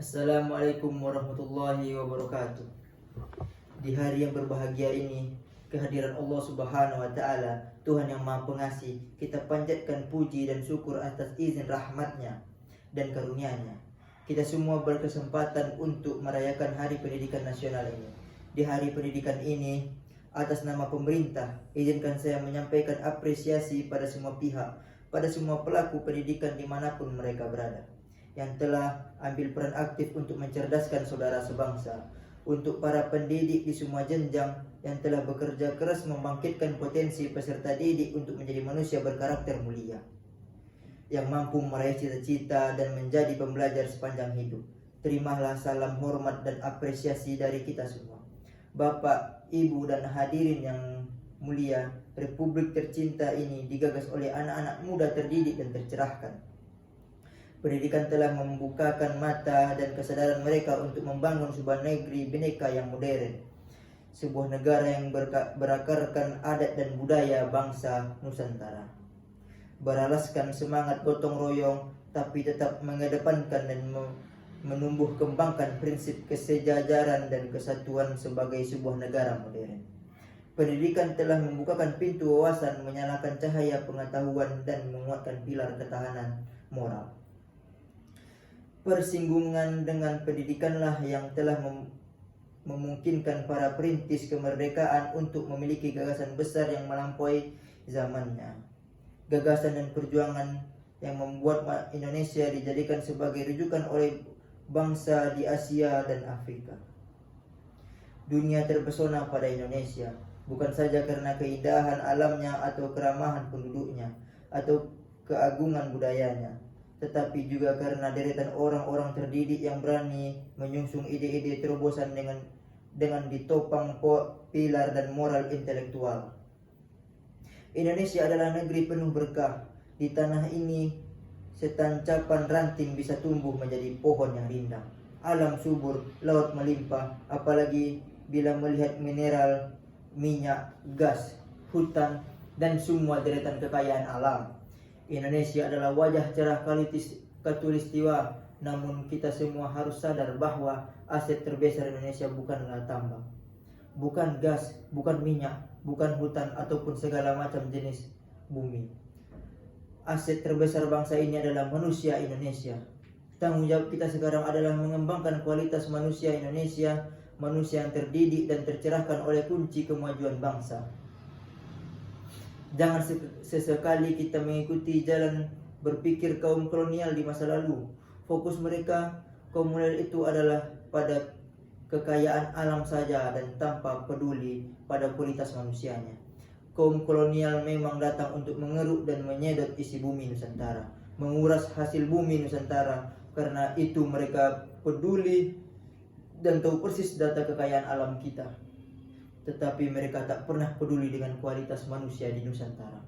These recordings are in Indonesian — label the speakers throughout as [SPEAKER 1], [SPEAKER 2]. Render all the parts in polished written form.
[SPEAKER 1] Assalamualaikum warahmatullahi wabarakatuh. Di hari yang berbahagia ini, kehadiran Allah Subhanahu wa Ta'ala, Tuhan yang Maha Pengasih, kita panjatkan puji dan syukur atas izin rahmatnya dan karunia-Nya. Kita semua berkesempatan untuk merayakan Hari Pendidikan Nasional ini. Di Hari Pendidikan ini, atas nama pemerintah, izinkan saya menyampaikan apresiasi pada semua pihak, pada semua pelaku pendidikan dimanapun mereka berada, yang telah ambil peran aktif untuk mencerdaskan saudara sebangsa, untuk para pendidik di semua jenjang yang telah bekerja keras membangkitkan potensi peserta didik untuk menjadi manusia berkarakter mulia, yang mampu meraih cita-cita dan menjadi pembelajar sepanjang hidup. Terimalah salam hormat dan apresiasi dari kita semua. Bapak, Ibu, dan hadirin yang mulia, Republik tercinta ini digagas oleh anak-anak muda terdidik dan tercerahkan. Pendidikan telah membukakan mata dan kesadaran mereka untuk membangun sebuah negeri bineka yang modern, sebuah negara yang berakarkan adat dan budaya bangsa Nusantara, beralaskan semangat gotong royong, tapi tetap mengedepankan dan menumbuh kembangkan prinsip kesejajaran dan kesatuan sebagai sebuah negara modern. Pendidikan telah membukakan pintu wawasan, menyalakan cahaya pengetahuan, dan menguatkan pilar ketahanan moral. Persinggungan dengan pendidikanlah yang telah memungkinkan para perintis kemerdekaan untuk memiliki gagasan besar yang melampaui zamannya. Gagasan dan perjuangan yang membuat Indonesia dijadikan sebagai rujukan oleh bangsa di Asia dan Afrika. Dunia terpesona pada Indonesia, bukan saja karena keindahan alamnya atau keramahan penduduknya atau keagungan budayanya, tetapi juga karena deretan orang-orang terdidik yang berani menyungsung ide-ide terobosan dengan ditopang pilar dan moral intelektual. Indonesia adalah negeri penuh berkah. Di tanah ini setancapan ranting bisa tumbuh menjadi pohon yang rindang. Alam subur, laut melimpah, apalagi bila melihat mineral, minyak, gas, hutan, dan semua deretan kekayaan alam. Indonesia adalah wajah cerah khatulistiwa, namun kita semua harus sadar bahwa aset terbesar Indonesia bukanlah tambang, bukan gas, bukan minyak, bukan hutan, ataupun segala macam jenis bumi. Aset terbesar bangsa ini adalah manusia Indonesia. Tanggung jawab kita sekarang adalah mengembangkan kualitas manusia Indonesia, manusia yang terdidik dan tercerahkan oleh kunci kemajuan bangsa. Jangan sesekali kita mengikuti jalan berpikir kaum kolonial di masa lalu. Fokus mereka, kaum kolonial itu adalah pada kekayaan alam saja dan tanpa peduli pada kualitas manusianya. Kaum kolonial memang datang untuk mengeruk dan menyedot isi bumi Nusantara, menguras hasil bumi Nusantara. Karena itu mereka peduli dan tahu persis data kekayaan alam kita. Tetapi mereka tak pernah peduli dengan kualitas manusia di Nusantara.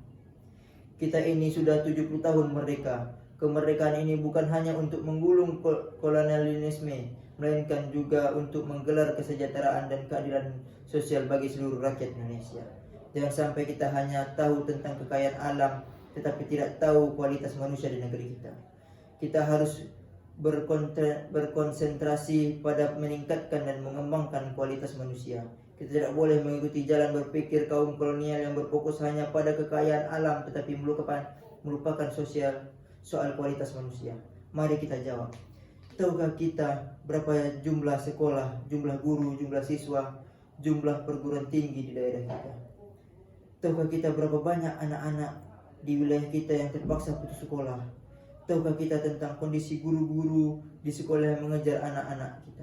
[SPEAKER 1] Kita ini sudah 70 tahun merdeka. Kemerdekaan ini bukan hanya untuk menggulung kolonialisme, melainkan juga untuk menggelar kesejahteraan dan keadilan sosial bagi seluruh rakyat Indonesia. Jangan sampai kita hanya tahu tentang kekayaan alam, tetapi tidak tahu kualitas manusia di negeri kita. Kita harus berkonsentrasi pada meningkatkan dan mengembangkan kualitas manusia. Kita tidak boleh mengikuti jalan berpikir kaum kolonial yang berfokus hanya pada kekayaan alam tetapi melupakan soal kualitas manusia. Mari kita jawab. Tahukah kita berapa jumlah sekolah, jumlah guru, jumlah siswa, jumlah perguruan tinggi di daerah kita? Tahukah kita berapa banyak anak-anak di wilayah kita yang terpaksa putus sekolah? Tahukah kita tentang kondisi guru-guru di sekolah yang mengejar anak-anak kita?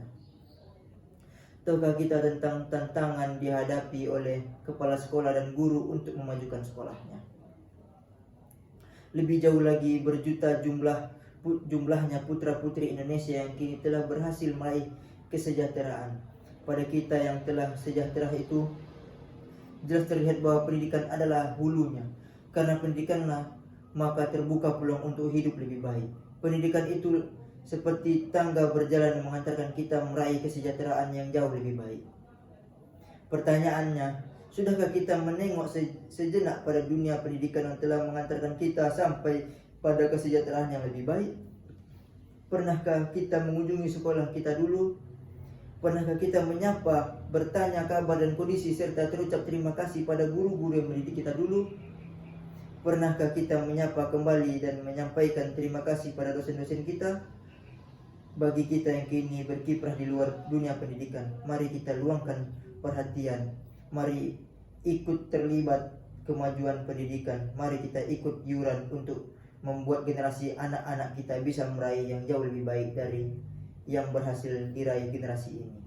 [SPEAKER 1] Tahukah kita tentang tantangan dihadapi oleh kepala sekolah dan guru untuk memajukan sekolahnya? Lebih jauh lagi, berjuta jumlahnya putra-putri Indonesia yang kini telah berhasil meraih kesejahteraan. Pada kita yang telah sejahtera itu, jelas terlihat bahwa pendidikan adalah hulunya. Karena pendidikanlah maka terbuka peluang untuk hidup lebih baik. Pendidikan itu seperti tangga berjalan yang mengantarkan kita meraih kesejahteraan yang jauh lebih baik. Pertanyaannya, sudahkah kita menengok sejenak pada dunia pendidikan yang telah mengantarkan kita sampai pada kesejahteraan yang lebih baik? Pernahkah kita mengunjungi sekolah kita dulu? Pernahkah kita menyapa, bertanya kabar dan kondisi serta terucap terima kasih pada guru-guru yang mendidik kita dulu? Pernahkah kita menyapa kembali dan menyampaikan terima kasih pada dosen-dosen kita? Bagi kita yang kini berkiprah di luar dunia pendidikan, mari kita luangkan perhatian. Mari ikut terlibat kemajuan pendidikan. Mari kita ikut iuran untuk membuat generasi anak-anak kita bisa meraih yang jauh lebih baik dari yang berhasil diraih generasi ini.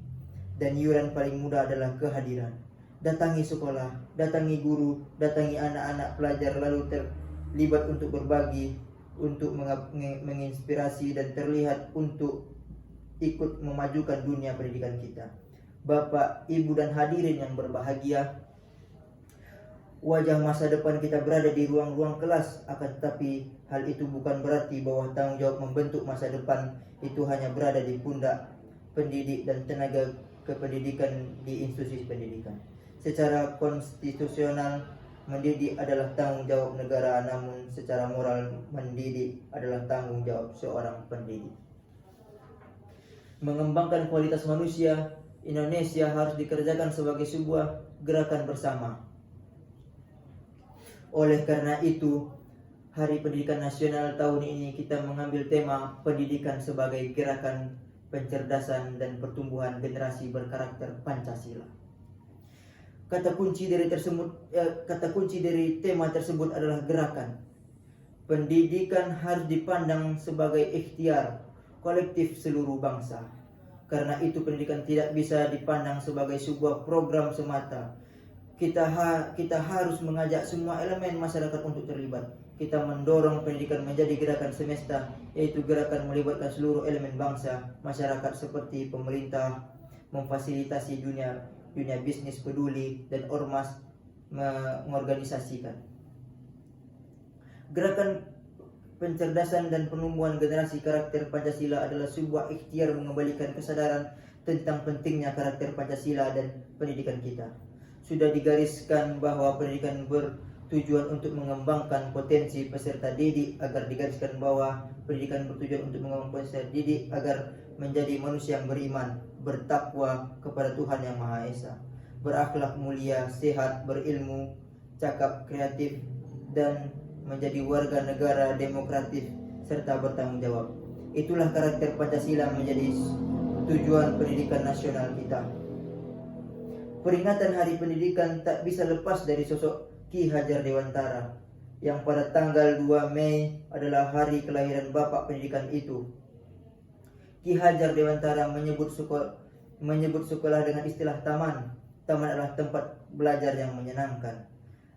[SPEAKER 1] Dan iuran paling mudah adalah kehadiran. Datangi sekolah, datangi guru, datangi anak-anak pelajar, lalu terlibat untuk berbagi, untuk menginspirasi dan terlihat untuk ikut memajukan dunia pendidikan kita. Bapak, Ibu dan hadirin yang berbahagia, wajah masa depan kita berada di ruang-ruang kelas, akan tetapi hal itu bukan berarti bahwa tanggung jawab membentuk masa depan itu hanya berada di pundak pendidik dan tenaga kependidikan di institusi pendidikan. Secara konstitusional, mendidik adalah tanggung jawab negara, namun secara moral mendidik adalah tanggung jawab seorang pendidik. Mengembangkan kualitas manusia, Indonesia harus dikerjakan sebagai sebuah gerakan bersama. Oleh karena itu, Hari Pendidikan Nasional tahun ini kita mengambil tema pendidikan sebagai gerakan pencerdasan dan pertumbuhan generasi berkarakter Pancasila. Kata kunci dari tema tersebut adalah gerakan. Pendidikan harus dipandang sebagai ikhtiar kolektif seluruh bangsa. Karena itu pendidikan tidak bisa dipandang sebagai sebuah program semata. Kita harus mengajak semua elemen masyarakat untuk terlibat. Kita mendorong pendidikan menjadi gerakan semesta, yaitu gerakan melibatkan seluruh elemen bangsa, masyarakat seperti pemerintah, memfasilitasi dunia bisnis peduli, dan ormas mengorganisasikan. Gerakan pencerdasan dan penumbuhan generasi karakter Pancasila adalah sebuah ikhtiar mengembalikan kesadaran tentang pentingnya karakter Pancasila dan pendidikan kita. Sudah digariskan bahwa pendidikan bertujuan untuk mengembangkan potensi peserta didik, agar digariskan bahwa pendidikan bertujuan untuk mengembangkan peserta didik agar menjadi manusia yang beriman, bertakwa kepada Tuhan Yang Maha Esa, berakhlak mulia, sehat, berilmu, cakap, kreatif, dan menjadi warga negara demokratis serta bertanggung jawab. Itulah karakter Pancasila menjadi tujuan pendidikan nasional kita. Peringatan Hari Pendidikan tak bisa lepas dari sosok Ki Hajar Dewantara, yang pada tanggal 2 Mei adalah hari kelahiran Bapak Pendidikan itu. Ki Hajar Dewantara menyebut sekolah dengan istilah taman. Taman adalah tempat belajar yang menyenangkan.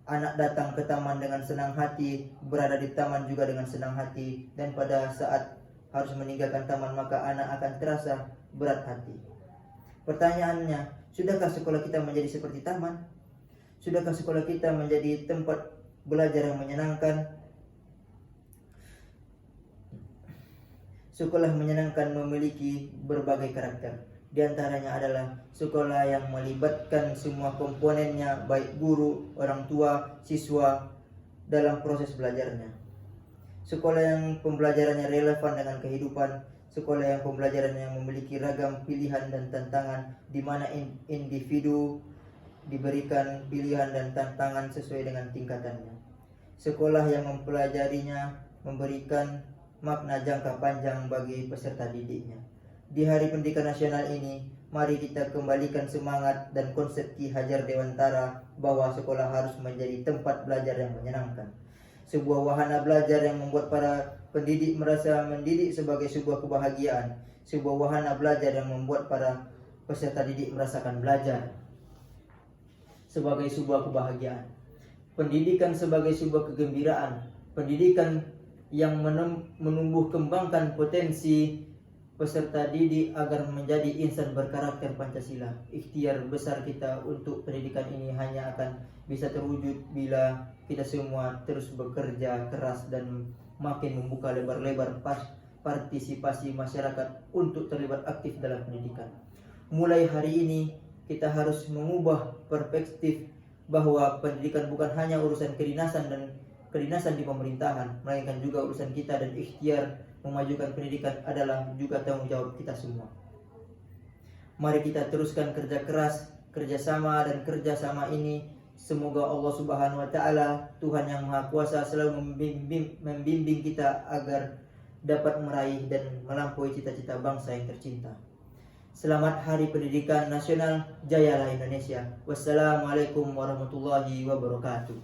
[SPEAKER 1] Anak datang ke taman dengan senang hati, berada di taman juga dengan senang hati, dan pada saat harus meninggalkan taman maka anak akan terasa berat hati. Pertanyaannya, sudahkah sekolah kita menjadi seperti taman? Sudahkah sekolah kita menjadi tempat belajar yang menyenangkan? Sekolah menyenangkan memiliki berbagai karakter. Di antaranya adalah sekolah yang melibatkan semua komponennya, baik guru, orang tua, siswa dalam proses belajarnya. Sekolah yang pembelajarannya relevan dengan kehidupan, sekolah yang pembelajarannya memiliki ragam pilihan dan tantangan, di mana individu diberikan pilihan dan tantangan sesuai dengan tingkatannya. Sekolah yang mempelajarinya memberikan makna jangka panjang bagi peserta didiknya. Di Hari Pendidikan Nasional ini, mari kita kembalikan semangat dan konsep Ki Hajar Dewantara bahwa sekolah harus menjadi tempat belajar yang menyenangkan. Sebuah wahana belajar yang membuat para pendidik merasa mendidik sebagai sebuah kebahagiaan. Sebuah wahana belajar yang membuat para peserta didik merasakan belajar sebagai sebuah kebahagiaan. Pendidikan sebagai sebuah kegembiraan. Pendidikan yang menumbuh kembangkan potensi peserta didik agar menjadi insan berkarakter Pancasila. Ikhtiar besar kita untuk pendidikan ini hanya akan bisa terwujud bila kita semua terus bekerja keras dan makin membuka lebar-lebar partisipasi masyarakat untuk terlibat aktif dalam pendidikan. Mulai hari ini kita harus mengubah perspektif bahwa pendidikan bukan hanya urusan kedinasan di pemerintahan, melainkan juga urusan kita, dan ikhtiar memajukan pendidikan adalah juga tanggung jawab kita semua. Mari kita teruskan kerja keras, kerjasama dan kerjasama ini. Semoga Allah Subhanahu wa Ta'ala, Tuhan yang Maha Kuasa, selalu membimbing kita agar dapat meraih dan melampaui cita-cita bangsa yang tercinta. Selamat Hari Pendidikan Nasional, jayalah Indonesia. Wassalamualaikum warahmatullahi wabarakatuh.